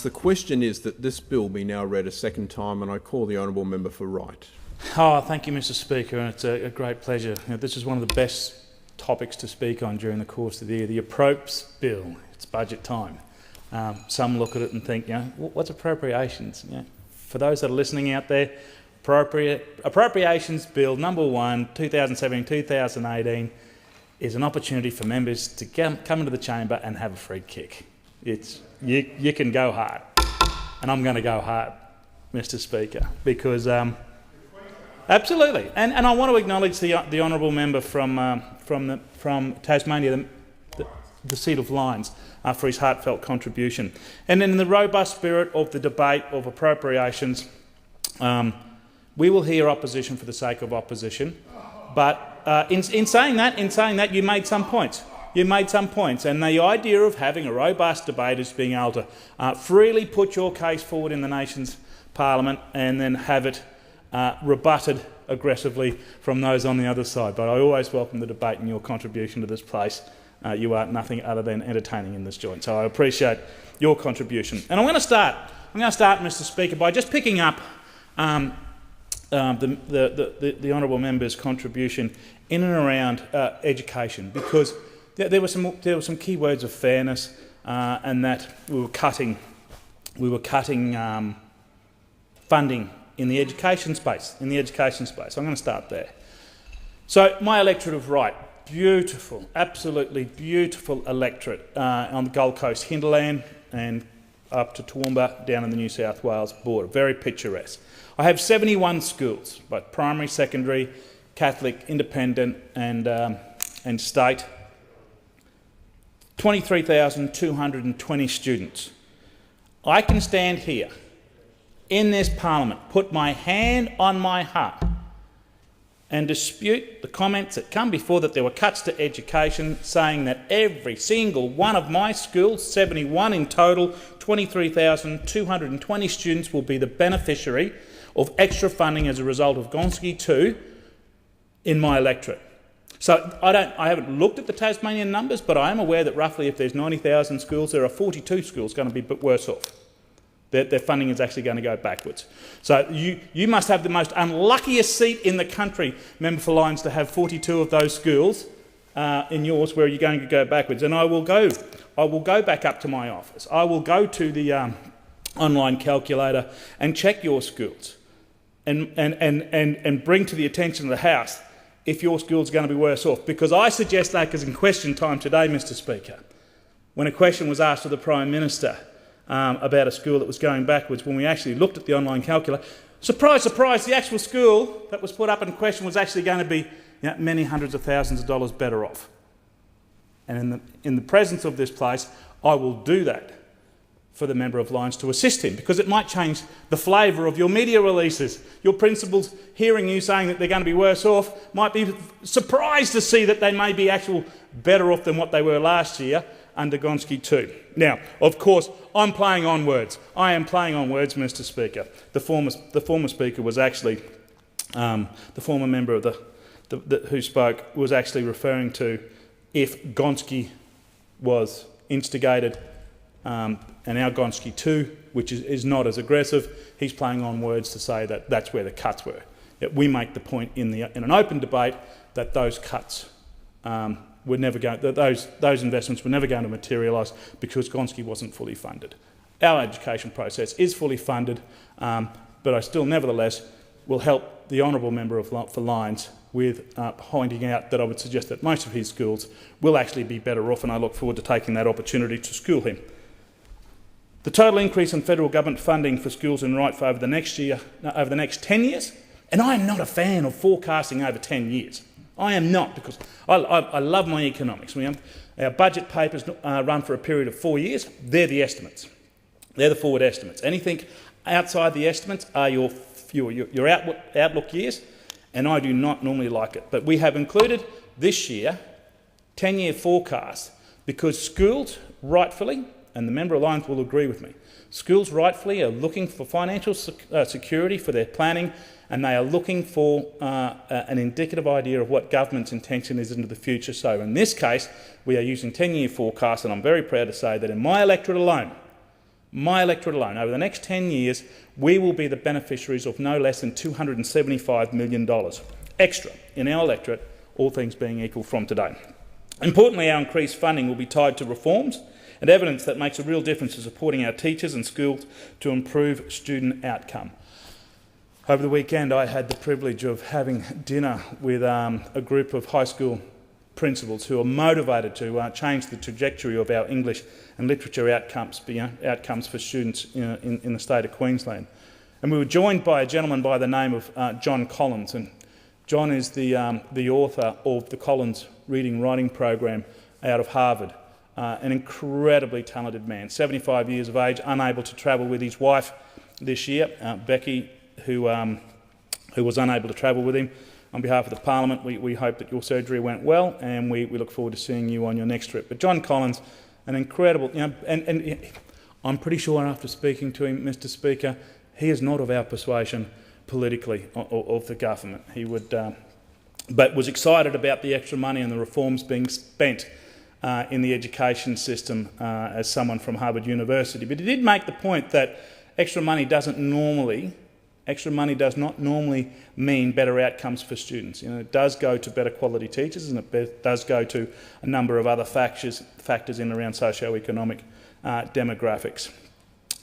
The question is that this bill be now read a second time, and I call the honourable member for Wright. Oh, thank you, Mr. Speaker, and it's a great pleasure. This is one of the best topics to speak on during the course of the year. The Appropriation bill. It's budget time. Some look at it and think, what's appropriations? For those that are listening out there, Appropriations Bill number 1, 2017-2018, is an opportunity for members to come into the chamber and have a free kick. You can go hard, and I'm going to go hard, Mr. Speaker, because absolutely, and I want to acknowledge the honourable member from Tasmania, the seat of Lyons, for his heartfelt contribution. And in the robust spirit of the debate of appropriations, we will hear opposition for the sake of opposition. But in saying that, you made some points. And the idea of having a robust debate is being able to freely put your case forward in the nation's parliament and then have it rebutted aggressively from those on the other side. But I always welcome the debate and your contribution to this place. You are nothing other than entertaining in this joint. So I appreciate your contribution. And I'm going to start, Mr. Speaker, by just picking up the honourable member's contribution in and around education, because there were some key words of fairness, and that we were cutting funding in the education space. I'm going to start there. So my electorate of Wright, beautiful, absolutely beautiful electorate on the Gold Coast hinterland and up to Toowoomba down in the New South Wales border. Very picturesque. I have 71 schools, both primary, secondary, Catholic, independent and state. 23,220 students. I can stand here in this parliament, put my hand on my heart and dispute the comments that come before that there were cuts to education, saying that every single one of my schools, 71 in total, 23,220 students, will be the beneficiary of extra funding as a result of Gonski 2 in my electorate. So I haven't looked at the Tasmanian numbers, but I am aware that roughly if there's 90,000 schools, there are 42 schools going to be worse off. Their funding is actually going to go backwards. So you must have the most unluckiest seat in the country, Member for Lyons, to have 42 of those schools in yours where you're going to go backwards. And I will go back up to my office. I will go to the online calculator and check your schools and bring to the attention of the House if your school's going to be worse off. Because I suggest that, because in question time today, Mr. Speaker, when a question was asked of the Prime Minister about a school that was going backwards, when we actually looked at the online calculator, surprise, surprise, the actual school that was put up in question was actually going to be many hundreds of thousands of dollars better off. And in the presence of this place, I will do that for the member of Lyons to assist him, because it might change the flavour of your media releases. Your principals hearing you saying that they're going to be worse off might be surprised to see that they may be actual better off than what they were last year under Gonski 2. Now, of course, I'm playing on words. I am playing on words, Mr. Speaker. The former speaker was actually, the former member of who spoke was actually referring to if Gonski was instigated, and our Gonski 2, which is not as aggressive, he's playing on words to say that that's where the cuts were. We make the point in an open debate that those cuts were never going, that those investments were never going to materialise because Gonski wasn't fully funded. Our education process is fully funded, but I still nevertheless will help the honourable member for Lyons with pointing out that I would suggest that most of his schools will actually be better off, and I look forward to taking that opportunity to school him. The total increase in federal government funding for schools in Wright for over the next 10 years, and I am not a fan of forecasting over 10 years. I am not, because I love my economics. Our budget papers run for a period of 4 years. They're the estimates. They're the forward estimates. Anything outside the estimates are your outlook years, and I do not normally like it. But we have included this year 10-year forecast because schools rightfully, and the member of Lyons will agree with me, schools rightfully are looking for financial security for their planning, and they are looking for an indicative idea of what government's intention is into the future. So in this case, we are using 10-year forecasts, and I'm very proud to say that in my electorate alone, my electorate alone, over the next 10 years, we will be the beneficiaries of no less than $275 million extra in our electorate, all things being equal from today. Importantly, our increased funding will be tied to reforms and evidence that makes a real difference to supporting our teachers and schools to improve student outcome. Over the weekend, I had the privilege of having dinner with a group of high school principals who are motivated to change the trajectory of our English and literature outcomes, outcomes for students in the state of Queensland. And we were joined by a gentleman by the name of John Collins, and John is the author of the Collins Reading Writing Program out of Harvard. An incredibly talented man, 75 years of age, unable to travel with his wife this year, Becky, who was unable to travel with him. On behalf of the Parliament, we hope that your surgery went well, and we look forward to seeing you on your next trip. But John Collins, an incredible, and I'm pretty sure after speaking to him, Mr. Speaker, he is not of our persuasion politically of the government. He would, but was excited about the extra money and the reforms being spent in the education system as someone from Harvard University. But he did make the point that extra money does not normally mean better outcomes for students. It does go to better quality teachers, and it does go to a number of other factors in around socio-economic demographics.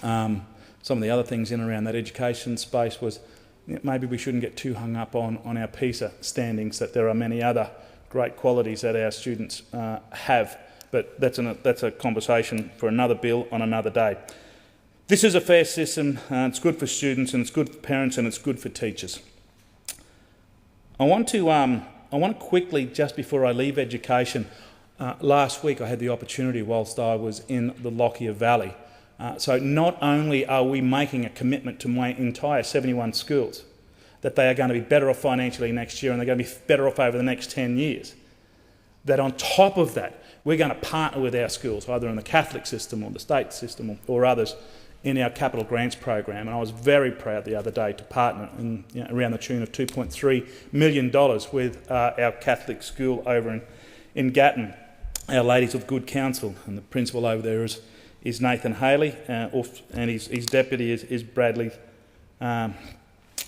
Some of the other things in around that education space was maybe we shouldn't get too hung up on our PISA standings, that there are many other great qualities that our students have, but that's a conversation for another bill on another day. This is a fair system, it's good for students, and it's good for parents, and it's good for teachers. I want to quickly, just before I leave education, last week I had the opportunity whilst I was in the Lockyer Valley. So not only are we making a commitment to my entire 71 schools, that they are going to be better off financially next year and they're going to be better off over the next 10 years, that on top of that, we're going to partner with our schools, either in the Catholic system or the state system or others, in our capital grants program. And I was very proud the other day to partner in, around the tune of $2.3 million with our Catholic school over in Gatton, Our Ladies of Good Counsel. And the principal over there is Nathan Haley, and his deputy is Bradley,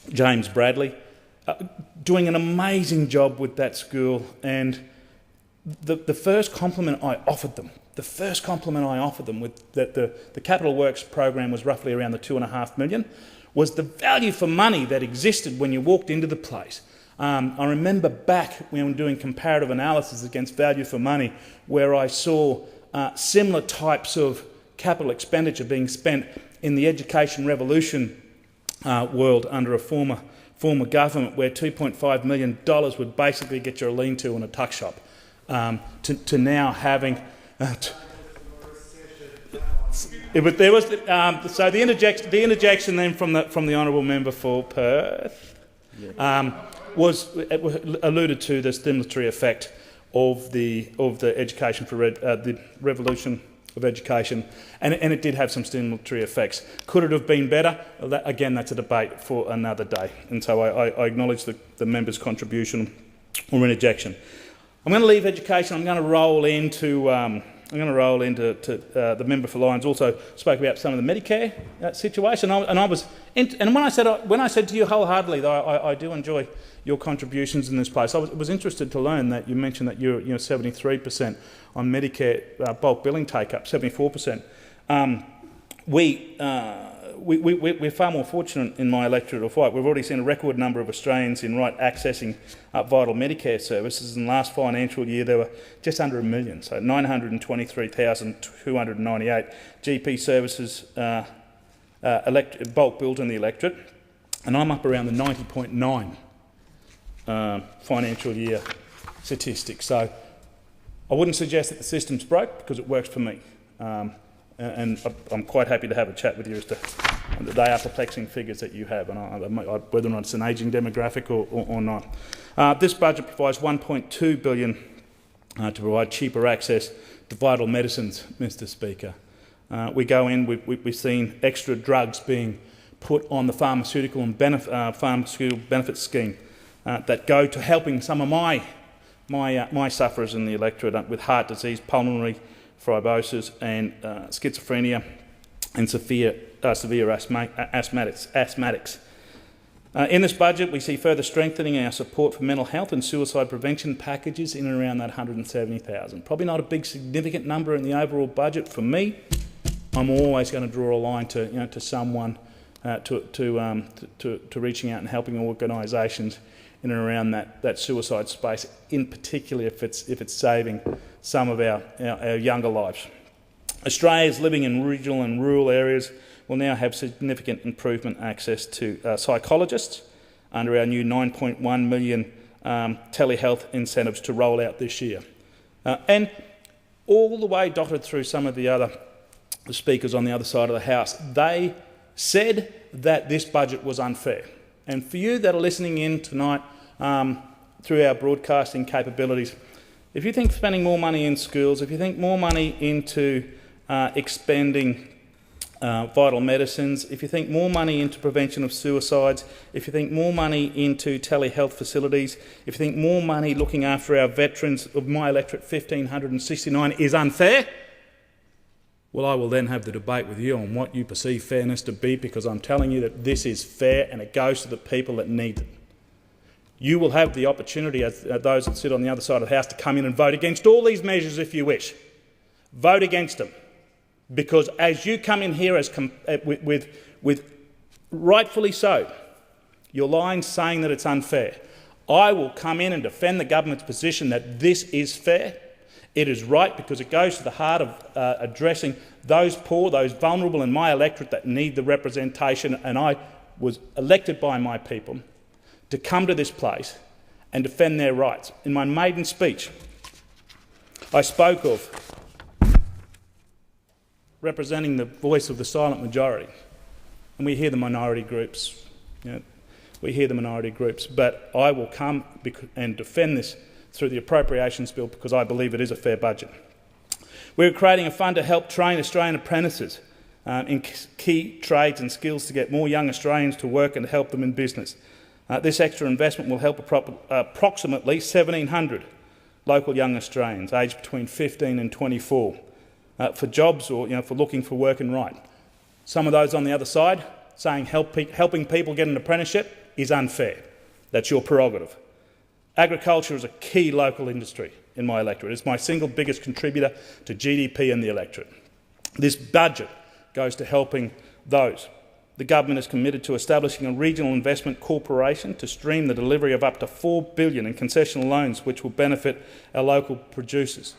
James Bradley, doing an amazing job with that school. And the first compliment I offered them, with that the Capital Works program was roughly around the $2.5 million, was the value for money that existed when you walked into the place. I remember back when we were doing comparative analysis against value for money, where I saw similar types of capital expenditure being spent in the education revolution world under a former government, where $2.5 million would basically get you a lean-to and a tuck shop, to now having... but there was so the interjection then from the honourable member for Perth alluded to the stimulatory effect of the education for the revolution of education, and it did have some stimulatory effects. Could it have been better? Well, again, that's a debate for another day, and so I acknowledge the member's contribution or interjection. I'm going to leave education. I'm going to roll into the member for Lyons. Also spoke about some of the Medicare situation, and when I said to you wholeheartedly that I do enjoy your contributions in this place, I was interested to learn that you mentioned that you're 73% on Medicare bulk billing take up, 74%. We're far more fortunate in my electorate of White. We've already seen a record number of Australians in right accessing vital Medicare services. In the last financial year, there were just under 1 million, so 923,298 GP services bulk billed in the electorate, and I'm up around the 90.9 financial year statistics. So I wouldn't suggest that the system's broke, because it works for me. And I'm quite happy to have a chat with you as to they are perplexing figures that you have, and whether or not it's an ageing demographic or not. This budget provides $1.2 billion to provide cheaper access to vital medicines, Mr. Speaker. We go in, we've seen extra drugs being put on the pharmaceutical benefits scheme that go to helping some of my sufferers in the electorate with heart disease, pulmonary fibrosis and schizophrenia, and severe asthmatics. In this budget, we see further strengthening our support for mental health and suicide prevention packages in and around that $170,000. Probably not a big significant number in the overall budget. For me, I'm always going to draw a line to someone, to reaching out and helping organisations in and around that suicide space, in particular if it's saving some of our younger lives. Australians living in regional and rural areas will now have significant improvement access to psychologists under our new $9.1 million telehealth incentives to roll out this year. And all the way dotted through some of the speakers on the other side of the House, they said that this budget was unfair. And for you that are listening in tonight through our broadcasting capabilities, if you think spending more money in schools, if you think more money into expanding vital medicines, if you think more money into prevention of suicides, if you think more money into telehealth facilities, if you think more money looking after our veterans of my electorate 1,569 is unfair, well, I will then have the debate with you on what you perceive fairness to be, because I'm telling you that this is fair and it goes to the people that need it. You will have the opportunity, as those that sit on the other side of the House, to come in and vote against all these measures if you wish. Vote against them. Because as you come in here with rightfully so, your lines saying that it's unfair, I will come in and defend the government's position that this is fair. It is right because it goes to the heart of addressing those poor, those vulnerable in my electorate that need the representation, and I was elected by my people to come to this place and defend their rights. In my maiden speech, I spoke of representing the voice of the silent majority. And we hear the minority groups. We hear the minority groups. But I will come and defend this through the Appropriations Bill because I believe it is a fair budget. We're creating a fund to help train Australian apprentices in key trades and skills to get more young Australians to work and help them in business. This extra investment will help approximately 1,700 local young Australians aged between 15 and 24. For jobs or for looking for work and right. Some of those on the other side saying helping people get an apprenticeship is unfair. That's your prerogative. Agriculture is a key local industry in my electorate. It's my single biggest contributor to GDP in the electorate. This budget goes to helping those. The government is committed to establishing a regional investment corporation to stream the delivery of up to $4 billion in concessional loans, which will benefit our local producers.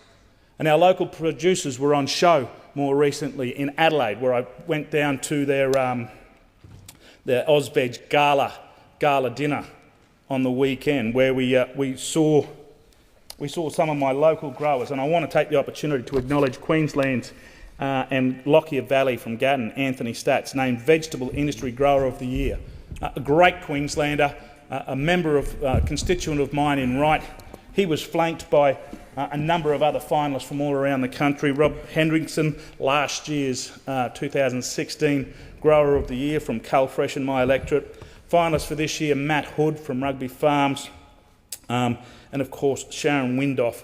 And our local producers were on show more recently in Adelaide, where I went down to their Ausveg gala dinner on the weekend, where we saw some of my local growers. And I want to take the opportunity to acknowledge Queensland's and Lockyer Valley from Gatton, Anthony Stats, named Vegetable Industry Grower of the Year. A great Queenslander, a member of constituent of mine in Wright. He was flanked by a number of other finalists from all around the country. Rob Hendrickson, last year's 2016 Grower of the Year from Culfresh in my electorate. Finalist for this year, Matt Hood from Rugby Farms. And of course, Sharon Windoff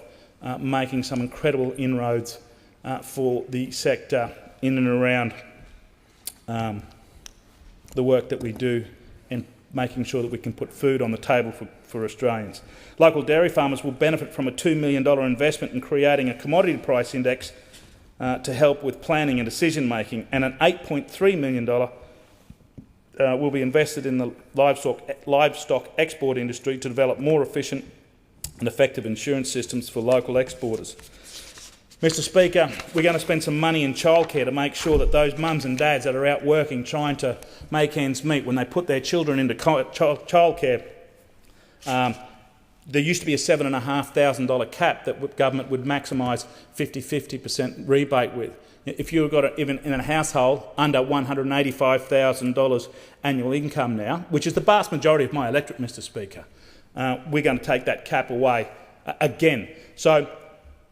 making some incredible inroads for the sector in and around the work that we do and making sure that we can put food on the table for Australians. Local dairy farmers will benefit from a $2 million investment in creating a commodity price index to help with planning and decision making, and an $8.3 million will be invested in the livestock export industry to develop more efficient and effective insurance systems for local exporters. Mr Speaker, we're going to spend some money in childcare to make sure that those mums and dads that are out working trying to make ends meet, when they put their children into childcare, there used to be a $7,500 cap that government would maximise 50% rebate with. If you've got even in a household under $185,000 annual income now, which is the vast majority of my electorate, Mr Speaker, we're going to take that cap away again. So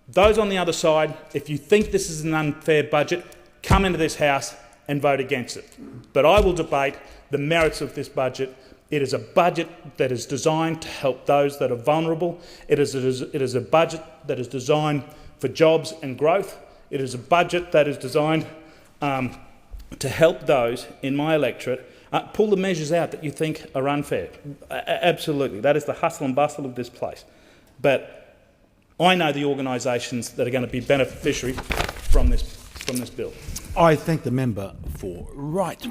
those on the other side, if you think this is an unfair budget, come into this House and vote against it. But I will debate the merits of this budget. It is a budget that is designed to help those that are vulnerable. It is a budget that is designed for jobs and growth. It is a budget that is designed to help those in my electorate pull the measures out that you think are unfair. Absolutely. That is the hustle and bustle of this place. But I know the organisations that are going to be beneficiary from this bill. I thank the member for Wright.